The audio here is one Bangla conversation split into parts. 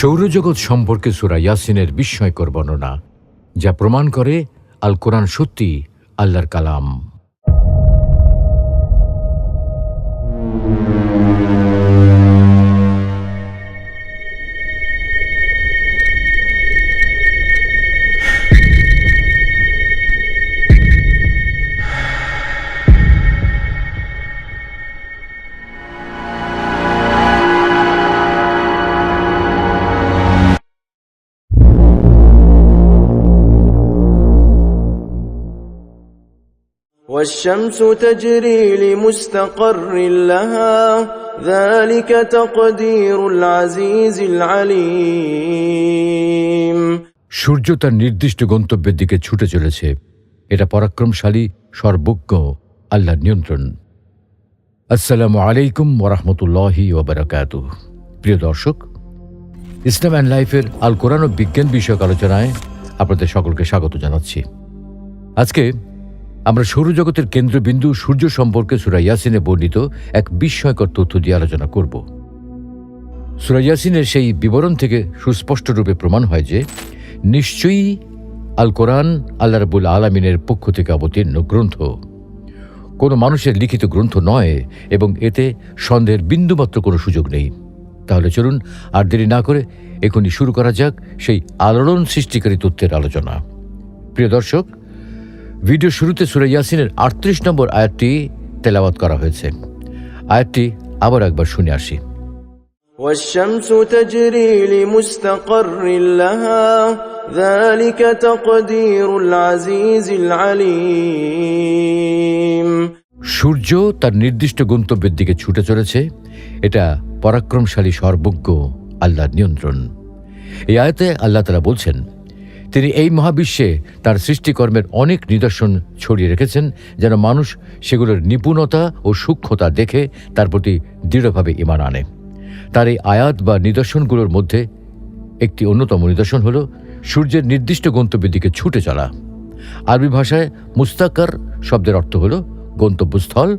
সৌরজগৎ সম্পর্কে সূরা ইয়াসিনের বিস্ময়কর বর্ণনা, যা প্রমাণ করে আল কোরআন সত্যি আল্লাহর কালাম। والشمس تجري لمستقر لها ذلك تقدير العزيز العليم। সূর্য তার নির্দিষ্ট গন্তব্যের দিকে ছুটে চলেছে, এটা পরাক্রমশালী সর্বজ্ঞ আল্লাহর নিয়ন্ত্রণ। আসসালামু আলাইকুম ওয়া রাহমাতুল্লাহি ওয়া বারাকাতুহু। প্রিয় দর্শক, ইসলাম অ্যান্ড লাইফের আল কোরআন ও বিজ্ঞান বিষয়ক আলোচনায় আপনাদের সকলকে স্বাগত জানাচ্ছি। আজকে আমরা সৌরজগতের কেন্দ্রবিন্দু সূর্য সম্পর্কে সূরা ইয়াসিনে বর্ণিত এক বিস্ময়কর তথ্য দিয়ে আলোচনা করব। সূরা ইয়াসিনের সেই বিবরণ থেকে সুস্পষ্ট রূপে প্রমাণ হয় যে নিশ্চয়ই আল কোরআন আল্লাহ রাব্বুল আলামিনের পক্ষ থেকে অবতীর্ণ গ্রন্থ, কোনো মানুষের লিখিত গ্রন্থ নয়, এবং এতে সন্দেহের বিন্দুমাত্র কোনো সুযোগ নেই। তাহলে চলুন আর দেরি না করে এখনই শুরু করা যাক সেই আলোড়ন সৃষ্টিকারী তথ্যের আলোচনা। প্রিয় দর্শক, ভিডিও শুরুতে সূরা ইয়াসিনের 38 নম্বর আয়াতটি তেলাওয়াত করা হয়েছে। আয়াতটি আবার একবার শুনে আসি। والشمس تجري لمستقر لها ذلك تقدير العزيز العليم। সূর্য তার নির্দিষ্ট গন্তব্যের দিকে ছুটে চলেছে, এটা পরাক্রমশালী সর্বজ্ঞ আল্লাহর নিয়ন্ত্রণ। এই আয়াতে আল্লাহ তাআলা বলছেন, তিনি এই মহাবিশ্বে তার সৃষ্টিকর্মের অনেক নিদর্শন ছড়িয়ে রেখেছেন, যেন মানুষ সেগুলোর নিপুণতা ও সূক্ষ্মতা দেখে তার প্রতি দৃঢ়ভাবে ঈমান আনে। তার এই আয়াত বা নিদর্শনগুলোর মধ্যে একটি অন্যতম নিদর্শন হল সূর্যের নির্দিষ্ট গন্তব্যের দিকে ছুটে চলা। আরবি ভাষায় মুস্তাকার শব্দের অর্থ হল গন্তব্যস্থল,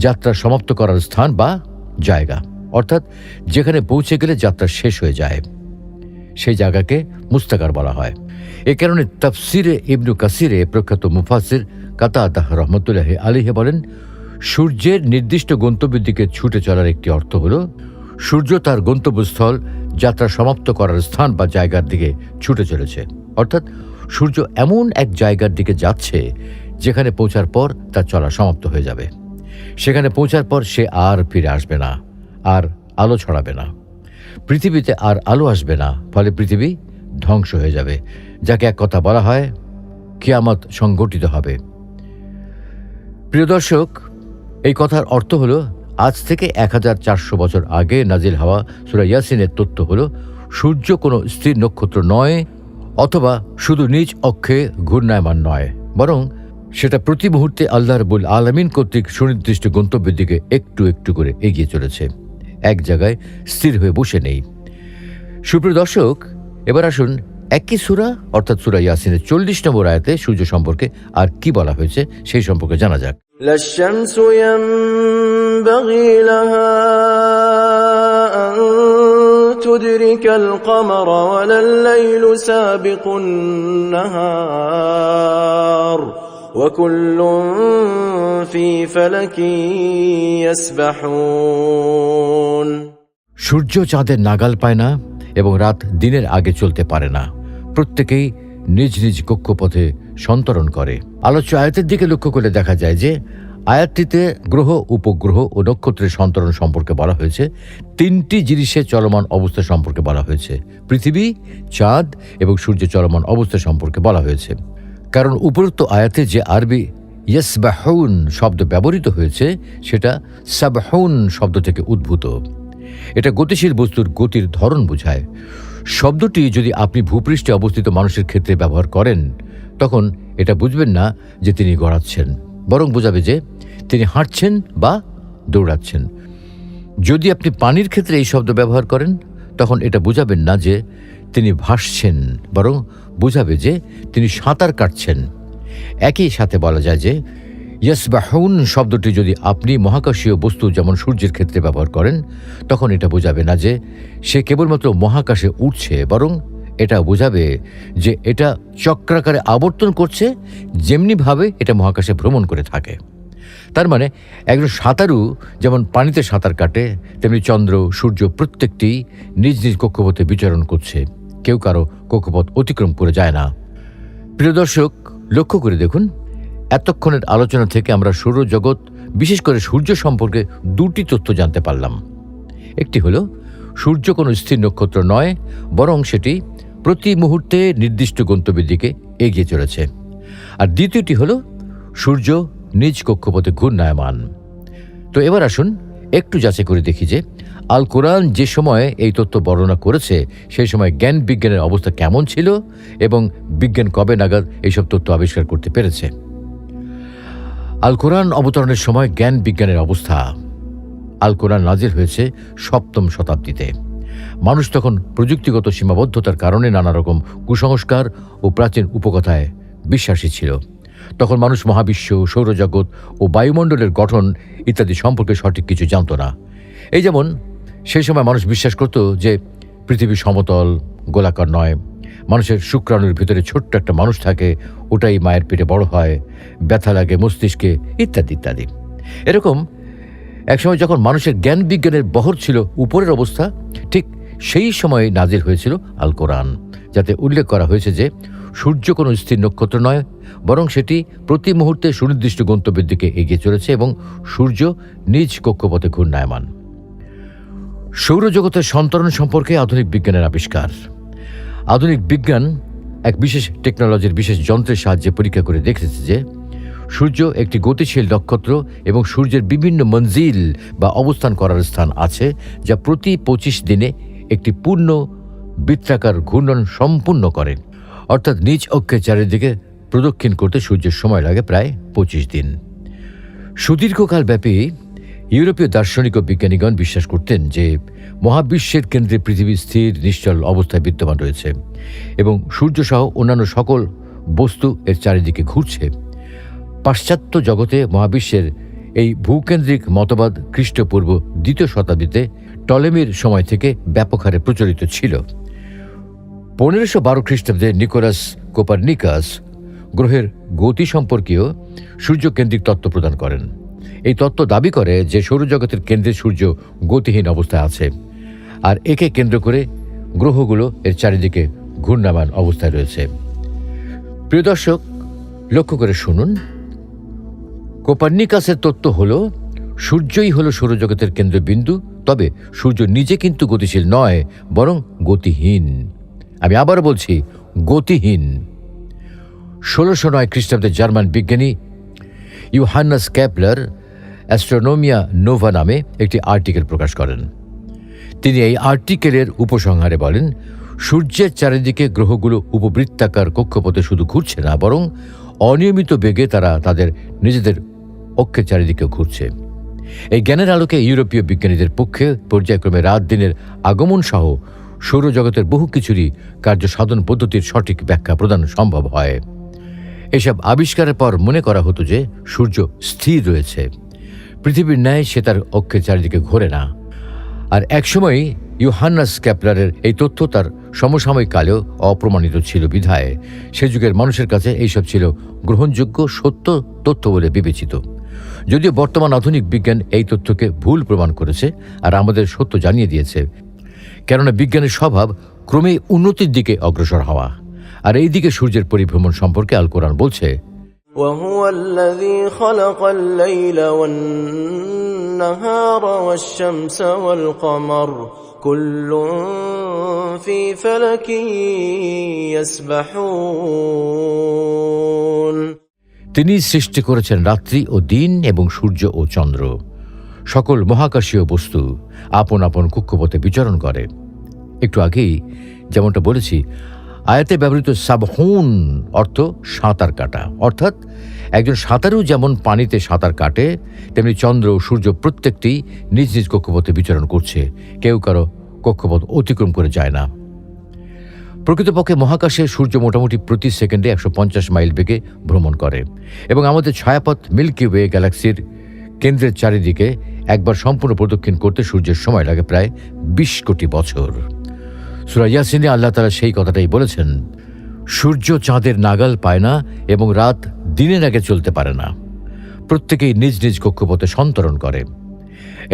যাত্রা সমাপ্ত করার স্থান বা জায়গা, অর্থাৎ যেখানে পৌঁছে গেলে যাত্রা শেষ হয়ে যায়, সেই জায়গাকে মুস্তাকার বলা হয়। এ কারণে তাফসিরে ইবনু কাসিরে প্রখ্যাত মুফাসসির কাতাদাহ রাহমাতুল্লাহি আলাইহি বলেন, সূর্যের নির্দিষ্ট গন্তব্যের দিকে ছুটে চলার একটি অর্থ হল সূর্য তার গন্তব্যস্থল, যাত্রা সমাপ্ত করার স্থান বা জায়গার দিকে ছুটে চলেছে, অর্থাৎ সূর্য এমন এক জায়গার দিকে যাচ্ছে যেখানে পৌঁছার পর তার চলা সমাপ্ত হয়ে যাবে। সেখানে পৌঁছার পর সে আর ফিরে আসবে না, আর আলো ছড়াবে না, পৃথিবীতে আর আলো আসবে না, ফলে পৃথিবী ধ্বংস হয়ে যাবে, যাকে এক কথা বলা হয় কিয়ামত সংঘটিত হবে। প্রিয় দর্শক, এই কথার অর্থ হল আজ থেকে 1400 বছর আগে নাজিল হওয়া সূরা ইয়াসিনের তথ্য হল সূর্য কোনো স্থির নক্ষত্র নয়, অথবা শুধু নিজ অক্ষে ঘূর্ণায়মান নয়, বরং সেটা প্রতি মুহূর্তে আল্লাহ রাব্বুল আলামিন কর্তৃক সুনির্দিষ্ট গন্তব্যের দিকে একটু একটু করে এগিয়ে চলেছে, এক জায়গায় স্থির হয়ে বসে নেই। সুপ্রিয় দর্শক, এবার আসুন একই সূরা অর্থাৎ সূরা ইয়াসিনের 40 নম্বর আয়াতে সূর্য সম্পর্কে আর কি বলা হয়েছে সেই সম্পর্কে জানা যাক। لَلشَّمْسُ يَنبَغِي لَهَا أَن تُدْرِكَ الْقَمَرَ وَلَا اللَّيْلُ سَابِقُ النَّهَارِ وَكُلٌّ فِي فَلَكٍ يَسْبَحُونَ। সূর্য চাঁদের নাগাল পায় না এবং রাত দিনের আগে চলতে পারে না, প্রত্যেকেই নিজ নিজ কক্ষপথে সন্তরণ করে। আলোচ্য আয়াতের দিকে লক্ষ্য করে দেখা যায় যে আয়াতটিতে গ্রহ, উপগ্রহ ও নক্ষত্রের সন্তরণ সম্পর্কে বলা হয়েছে। 3টি জিনিসের চলমান অবস্থা সম্পর্কে বলা হয়েছে, পৃথিবী, চাঁদ এবং সূর্যের চলমান অবস্থা সম্পর্কে বলা হয়েছে। কারণ উপরোক্ত আয়াতে যে আরবি ইয়াসবাহুন শব্দ ব্যবহৃত হয়েছে সেটা সাবহুন শব্দ থেকে উদ্ভূত। এটা গতিশীল বস্তুর গতির ধরন বোঝায়। শব্দটি যদি আপনি ভূপৃষ্ঠে অবস্থিত মানুষের ক্ষেত্রে ব্যবহার করেন, তখন এটা বুঝবেন না যে তিনি গড়াচ্ছেন, বরং বোঝাবে যে তিনি হাঁটছেন বা দৌড়াচ্ছেন। যদি আপনি পানির ক্ষেত্রে এই শব্দ ব্যবহার করেন, তখন এটা বুঝাবেন না যে তিনি ভাসছেন, বরং বুঝাবে যে তিনি সাঁতার কাটছেন। একই সাথে বলা যায় যে ইয়াসবাহুন শব্দটি যদি আপনি মহাকাশীয় বস্তু যেমন সূর্যের ক্ষেত্রে ব্যবহার করেন, তখন এটা বোঝাবে না যে সে কেবলমাত্র মহাকাশে উঠছে, বরং এটা বোঝাবে যে এটা চক্রাকারে আবর্তন করছে, যেমনিভাবে এটা মহাকাশে ভ্রমণ করে থাকে। তার মানে একজন সাঁতারু যেমন পানিতে সাঁতার কাটে, তেমনি চন্দ্র সূর্য প্রত্যেকটি নিজ নিজ কক্ষপথে বিচরণ করছে, কেউ কারো কক্ষপথ অতিক্রম করে যায় না। প্রিয় দর্শক, লক্ষ্য করে দেখুন, এতক্ষণের আলোচনা থেকে আমরা সৌরজগৎ, বিশেষ করে সূর্য সম্পর্কে দুটি তথ্য জানতে পারলাম। একটি হলো সূর্য কোনো স্থির নক্ষত্র নয়, বরং সেটি প্রতি মুহূর্তে নির্দিষ্ট গন্তব্যের দিকে এগিয়ে চলেছে। আর দ্বিতীয়টি হলো সূর্য নিজ কক্ষপথে ঘূর্ণায়মান। তো এবার আসুন একটু যাচাই করে দেখি যে আল কোরআন যে সময়ে এই তথ্য বর্ণনা করেছে সেই সময় জ্ঞান বিজ্ঞানের অবস্থা কেমন ছিল এবং বিজ্ঞান কবে নাগাদ এইসব তথ্য আবিষ্কার করতে পেরেছে। আল কোরআন অবতরণের সময় জ্ঞান বিজ্ঞানের অবস্থা। আল কোরআন নাজিল হয়েছে 7ম শতাব্দীতে। মানুষ তখন প্রযুক্তিগত সীমাবদ্ধতার কারণে নানা রকম কুসংস্কার ও প্রাচীন উপকথায় বিশ্বাসী ছিল। তখন মানুষ মহাবিশ্ব, সৌরজগৎ ও বায়ুমণ্ডলের গঠন ইত্যাদি সম্পর্কে সঠিক কিছু জানত না। এই যেমন সেই সময় মানুষ বিশ্বাস করত যে পৃথিবী সমতল, গোলাকার নয়, মানুষের শুক্রাণুর ভিতরে ছোট্ট একটা মানুষ থাকে, ওটাই মায়ের পেটে বড় হয়, ব্যথা লাগে মস্তিষ্কে, ইত্যাদি ইত্যাদি। এরকম একসময় যখন মানুষের জ্ঞান বিজ্ঞানের বহর ছিল উপরের অবস্থা, ঠিক সেই সময় নাজিল হয়েছিল আল কোরআন, যাতে উল্লেখ করা হয়েছে যে সূর্য কোনো স্থির নক্ষত্র নয়, বরং সেটি প্রতি মুহূর্তে সুনির্দিষ্ট গন্তব্যের দিকে এগিয়ে চলেছে এবং সূর্য নিজ কক্ষপথে ঘূর্ণায়মান। সৌরজগতের সন্তরণ সম্পর্কে আধুনিক বিজ্ঞানের আবিষ্কার। আধুনিক বিজ্ঞান এক বিশেষ টেকনোলজির বিশেষ যন্ত্রের সাহায্যে পরীক্ষা করে দেখেছে যে সূর্য একটি গতিশীল নক্ষত্র এবং সূর্যের বিভিন্ন মঞ্জিল বা অবস্থান করার স্থান আছে, যা প্রতি 25 দিনে একটি পূর্ণ বৃত্তাকার ঘূর্ণন সম্পূর্ণ করে। অর্থাৎ নিজ অক্ষের চারিদিকে প্রদক্ষিণ করতে সূর্যের সময় লাগে প্রায় 25 দিন। সুদীর্ঘকাল ব্যাপী ইউরোপীয় দার্শনিক ও বিজ্ঞানীগণ বিশ্বাস করতেন যে মহাবিশ্বের কেন্দ্রে পৃথিবী স্থির নিশ্চল অবস্থায় বিদ্যমান রয়েছে এবং সূর্যসহ অন্যান্য সকল বস্তু এর চারিদিকে ঘুরছে। পাশ্চাত্য জগতে মহাবিশ্বের এই ভূকেন্দ্রিক মতবাদ খ্রিস্টপূর্ব 2য় শতাব্দীতে টলেমির সময় থেকে ব্যাপক হারে প্রচলিত ছিল। 1512 খ্রিস্টাব্দে নিকোলাস কোপারনিকাস গ্রহের গতি সম্পর্কীয় সূর্যকেন্দ্রিক তত্ত্ব প্রদান করেন। এই তত্ত্ব দাবি করে যে সৌরজগতের কেন্দ্রে সূর্য গতিহীন অবস্থায় আছে, আর একে কেন্দ্র করে গ্রহগুলো এর চারিদিকে ঘূর্ণায়মান অবস্থায় রয়েছে। প্রিয় দর্শক, লক্ষ্য করে শুনুন, কোপারনিকাসের তত্ত্ব হলো সূর্যই হলো সৌরজগতের কেন্দ্রবিন্দু, তবে সূর্য নিজে কিন্তু গতিশীল নয়, বরং গতিহীন। আমি আবার বলছি, গতিহীন। 1609 খ্রিস্টাব্দে জার্মান বিজ্ঞানী ইউহান্নাস কেপলার অ্যাস্ট্রোনোমিয়া নোভা নামে একটি আর্টিকেল প্রকাশ করেন। তিনি এই আর্টিকেলের উপসংহারে বলেন, সূর্যের চারিদিকে গ্রহগুলো উপবৃত্তাকার কক্ষপথে শুধু ঘুরছে না, বরং অনিয়মিত বেগে তারা তাদের নিজেদের অক্ষের চারিদিকে ঘুরছে। এই জ্ঞানের আলোকে ইউরোপীয় বিজ্ঞানীদের পক্ষে পর্যায়ক্রমে রাত দিনের আগমন সহ সৌরজগতের বহু কিছুরই কার্য সাধন পদ্ধতির সঠিক ব্যাখ্যা প্রদান সম্ভব হয়। এসব আবিষ্কারের পর মনে করা হতো যে সূর্য স্থির রয়েছে, পৃথিবীর ন্যায় সে তার অক্ষের চারিদিকে ঘোরে না। আর একসময় ইউহান্নাস কেপলারের এই তথ্য তার সমসাময়িক কালেও অপ্রমাণিত ছিল বিধায় সে যুগের মানুষের কাছে এইসব ছিল গ্রহণযোগ্য সত্য তথ্য বলে বিবেচিত। যদিও বর্তমান আধুনিক বিজ্ঞান এই তথ্যকে ভুল প্রমাণ করেছে আর আমাদের সত্য জানিয়ে দিয়েছে, কেননা বিজ্ঞানের স্বভাব ক্রমেই উন্নতির দিকে অগ্রসর হওয়া। আর এই দিকে সূর্যের পরিভ্রমণ সম্পর্কে আল কোরআন বলছে, وهو الذي خلق الليل والنهار والشمس والقمر كل في فلك يسبحون। তিনি সৃষ্টি করেছেন রাত্রি ও দিন এবং সূর্য ও চন্দ্র। সকল মহাকাশীয় বস্তু আপন আপন কক্ষপথে বিচরণ করে। একটু আগেই যেমনটা বলেছি, আয়াতে ব্যবহৃত সাবহুন অর্থ সাঁতার কাটা, অর্থাৎ একজন সাঁতারু যেমন পানিতে সাঁতার কাটে, তেমনি চন্দ্র ও সূর্য প্রত্যেকটি নিজ নিজ কক্ষপথে বিচরণ করছে, কেউ কারো কক্ষপথ অতিক্রম করে যায় না। প্রকৃতপক্ষে মহাকাশে সূর্য মোটামুটি প্রতি সেকেন্ডে 150 মাইল বেগে ভ্রমণ করে এবং আমাদের ছায়াপথ মিল্কি ওয়ে গ্যালাক্সির কেন্দ্রের চারিদিকে একবার সম্পূর্ণ প্রদক্ষিণ করতে সূর্যের সময় লাগে প্রায় 20 কোটি বছর। সূরা ইয়াসিনে আল্লাহ তাআলা সেই কথাটাই বলেছেন, সূর্য চাঁদের নাগাল পায় না এবং রাত দিনের আগে চলতে পারে না, প্রত্যেকেই নিজ নিজ কক্ষপথে সন্তরণ করে।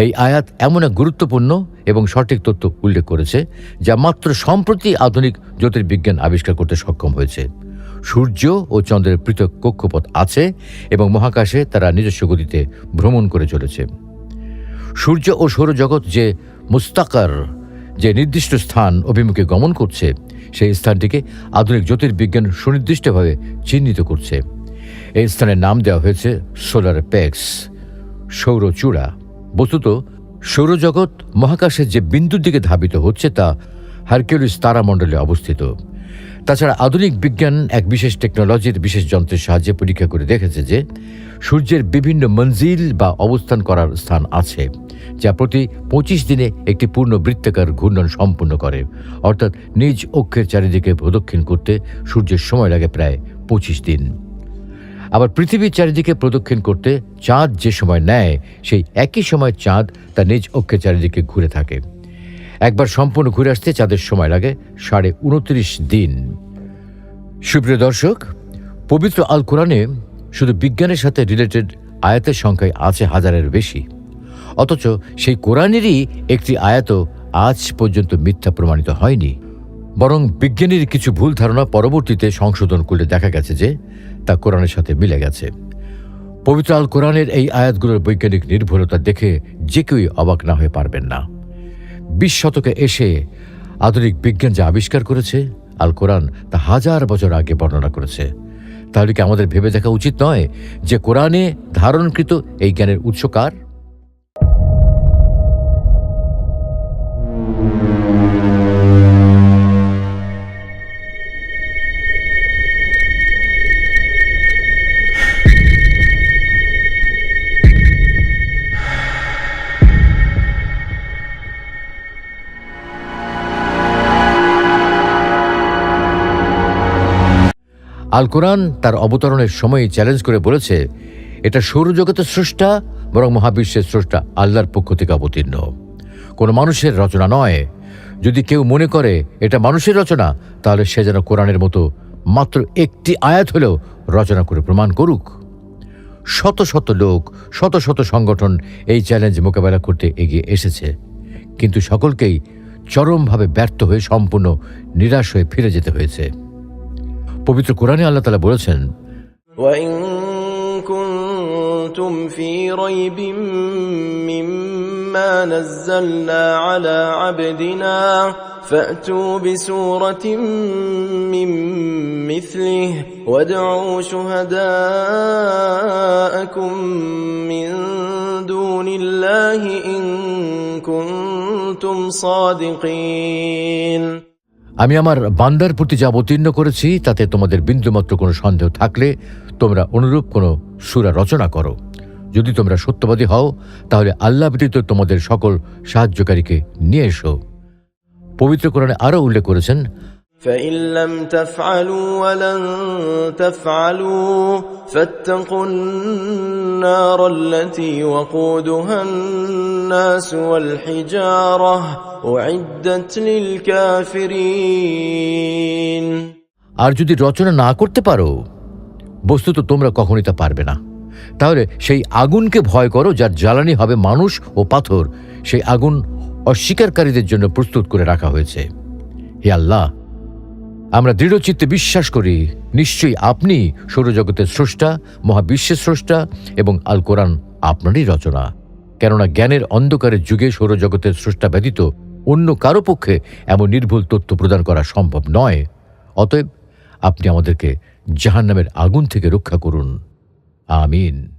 এই আয়াত এমন এক গুরুত্বপূর্ণ এবং সঠিক তথ্য উল্লেখ করেছে যা মাত্র সম্প্রতি আধুনিক জ্যোতির্বিজ্ঞান আবিষ্কার করতে সক্ষম হয়েছে। সূর্য ও চন্দ্রের পৃথক কক্ষপথ আছে এবং মহাকাশে তারা নিজস্ব গতিতে ভ্রমণ করে চলেছে। সূর্য ও সৌরজগৎ যে মুস্তাকার, যে নির্দিষ্ট স্থান অভিমুখে গমন করছে, সেই স্থানটিকে আধুনিক জ্যোতির্বিজ্ঞান সুনির্দিষ্টভাবে চিহ্নিত করছে। এই স্থানের নাম দেওয়া হয়েছে সোলার পেক্স, সৌরচূড়া। বস্তুত সৌরজগৎ মহাকাশের যে বিন্দুর দিকে ধাবিত হচ্ছে তা হারকিউলিস তারামণ্ডলে অবস্থিত। তাছাড়া আধুনিক বিজ্ঞান এক বিশেষ টেকনোলজির বিশেষ যন্ত্রের সাহায্যে পরীক্ষা করে দেখেছে যে সূর্যের বিভিন্ন মঞ্জিল বা অবস্থান করার স্থান আছে, যা প্রতি 25 দিনে একটি পূর্ণ বৃত্তাকার ঘূর্ণন সম্পূর্ণ করে। অর্থাৎ নিজ অক্ষের চারিদিকে প্রদক্ষিণ করতে সূর্যের সময় লাগে প্রায় 25 দিন। আবার পৃথিবীর চারিদিকে প্রদক্ষিণ করতে চাঁদ যে সময় নেয়, সেই একই সময় চাঁদ তার নিজ অক্ষের চারিদিকে ঘুরে থাকে। একবার সম্পূর্ণ ঘুরে আসতে চাঁদের সময় লাগে 29.5 দিন। সুপ্রিয় দর্শক, পবিত্র আল কোরআনে শুধু বিজ্ঞানের সাথে রিলেটেড আয়াতের সংখ্যায় আছে হাজারের বেশি, অথচ সেই কোরআনেরই একটি আয়াতও আজ পর্যন্ত মিথ্যা প্রমাণিত হয়নি। বরং বিজ্ঞানীর কিছু ভুল ধারণা পরবর্তীতে সংশোধন করলে দেখা গেছে যে তা কোরআনের সাথে মিলে গেছে। পবিত্র আল কোরআনের এই আয়াতগুলোর বৈজ্ঞানিক নির্ভুলতা দেখে যে কেউই অবাক না হয়ে পারবেন না। 20 শতকে এসে আধুনিক বিজ্ঞান যা আবিষ্কার করেছে, আল কোরআন তা হাজার বছর আগে বর্ণনা করেছে। তাহলে কি আমাদের ভেবে দেখা উচিত নয় যে কোরআনে ধারণকৃত এই জ্ঞানের উৎস কার? আল কোরআন তার অবতরণের সময়ই চ্যালেঞ্জ করে বলেছে, এটা সৌরজগতের স্রষ্টা বরং মহাবিশ্বের স্রষ্টা আল্লাহর পক্ষ থেকে অবতীর্ণ, কোনো মানুষের রচনা নয়। যদি কেউ মনে করে এটা মানুষের রচনা, তাহলে সে যেন কোরআনের মতো মাত্র একটি আয়াত হলেও রচনা করে প্রমাণ করুক। শত শত লোক, শত শত সংগঠন এই চ্যালেঞ্জ মোকাবেলা করতে এগিয়ে এসেছে, কিন্তু সকলকেই চরমভাবে ব্যর্থ হয়ে সম্পূর্ণ নিরাশ হয়ে ফিরে যেতে হয়েছে। পবিত্র কোরআনে আল্লাহ তাআলা বলেছেন, وَإِن كُنتُمْ فِي رَيْبٍ مِّمَّا نَزَّلْنَا عَلَى عَبْدِنَا فَأْتُوا بِسُورَةٍ مِّن مِّثْلِهِ وَادْعُوا شُهَدَاءَكُم مِّن دُونِ اللَّهِ إِن كُنتُمْ صَادِقِينَ। আমি আমার বান্দার প্রতি যা অবতীর্ণ করেছি তাতে তোমাদের বিন্দুমাত্র কোনো সন্দেহ থাকলে তোমরা অনুরূপ কোনো সূরা রচনা করো। যদি তোমরা সত্যবাদী হও, তাহলে আল্লাহ ব্যতীত তোমাদের সকল সাহায্যকারীকে নিয়ে এসো। পবিত্র কোরআনে আরও উল্লেখ করেছেন, فَإِن لَّمْ تَفْعَلُوا وَلَن تَفْعَلُوا فَاتَّقُوا النَّارَ الَّتِي وَقُودُهَا النَّاسُ وَالْحِجَارَةُ أُعِدَّتْ لِلْكَافِرِينَ। আর যদি রচনা না করতে পারো, বস্তুত তোমরা কখনই তা পারবে না, তাহলে সেই আগুনকে ভয় করো যার জ্বালানি হবে মানুষ ও পাথর। সেই আগুন অস্বীকারীদের জন্য প্রস্তুত করে রাখা হয়েছে। হে আল্লাহ, আমরা দৃঢ়চিত্তে বিশ্বাস করি নিশ্চয়ই আপনি সৌরজগতের স্রষ্টা, মহাবিশ্বের স্রষ্টা এবং আল কোরআন আপনারই রচনা। কেননা জ্ঞানের অন্ধকারের যুগে সৌরজগতের স্রষ্টা ব্যতীত অন্য কারো পক্ষে এমন নির্ভুল তথ্য প্রদান করা সম্ভব নয়। অতএব আপনি আমাদেরকে জাহান্নামের আগুন থেকে রক্ষা করুন। আমিন।